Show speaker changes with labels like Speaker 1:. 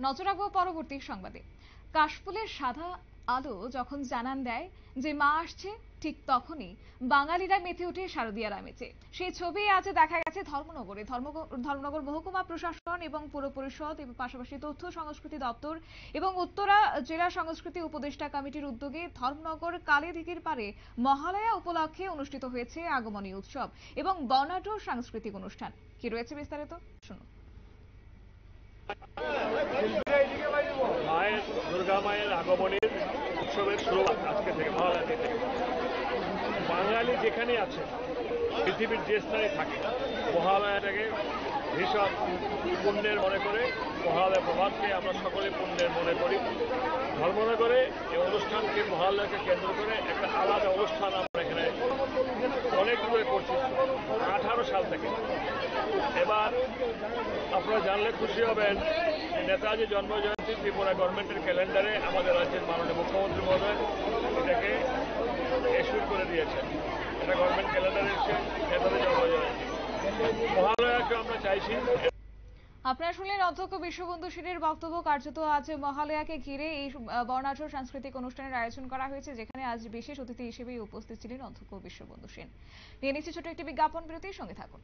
Speaker 1: নজর রাখবো পরবর্তী সংবাদে। কাশফুলের সাদা আলো যখন জানান দেয় যে মা আসছে, ঠিক তখনই বাঙালিরা মেতে ওঠে শারদীয়ার আমেজে। সেই ছবি আজ দেখা গেছে ধর্মনগরে। ধর্মনগর মহকুমা প্রশাসন এবং পুর পরিষদ এবং পাশাপাশি তথ্য সংস্কৃতি দপ্তর এবং উত্তরা জেলা সংস্কৃতি উপদেষ্টা কমিটির উদ্যোগে ধর্মনগর কালীদিঘির পারে মহালয়া উপলক্ষে অনুষ্ঠিত হয়েছে আগমনী উৎসব এবং বর্ণাঢ্য সাংস্কৃতিক অনুষ্ঠান। কি রয়েছে বিস্তারিত শুনুন।
Speaker 2: মায়ের দুর্গা মায়ের আগমনের উৎসবের শুরুয়াত আজকে থেকে মহালয়া থেকে। বাঙালি যেখানে আছে পৃথিবীর যে স্থানে থাকে মহালয়াটাকে ভীষণ পুণ্যের মনে করে, মহালয়া প্রভাতকে আমরা সকলে পুণ্যের মনে করি। ধর্মনগরে এই অনুষ্ঠানকে মহালয়াকে কেন্দ্র করে একটা আলাদা অনুষ্ঠান আমরা এখানে অনেক দূরে করছি 18 সাল থেকে। এবার আপনারা জানলে খুশি হবেন, নেতাজি জন্মজয়ন্তী ত্রিপুরা গভর্নমেন্টের ক্যালেন্ডারে আমাদের রাজ্যের মাননীয় মুখ্যমন্ত্রী মহোদয় এটাকে এশিওর করে দিয়েছেন। এটা গভর্নমেন্ট ক্যালেন্ডারে এসে নেতাজি জন্মজয়ন্তী মহালয়াকে আমরা চাইছি।
Speaker 1: আপনারা শুনলেন অধ্যক্ষ বিশ্ববন্ধু সেনের বক্তব্য। কার্যত আজ মহালয়াকে ঘিরে এই বর্ণাঢ্য সাংস্কৃতিক অনুষ্ঠানের আয়োজন করা হয়েছে, যেখানে আজ বিশেষ অতিথি হিসেবে উপস্থিত ছিলেন অধ্যক্ষ বিশ্ববন্ধু সেন। নিয়ে নিচ্ছি ছোট একটি বিজ্ঞাপন বিরতির সঙ্গে থাকুন।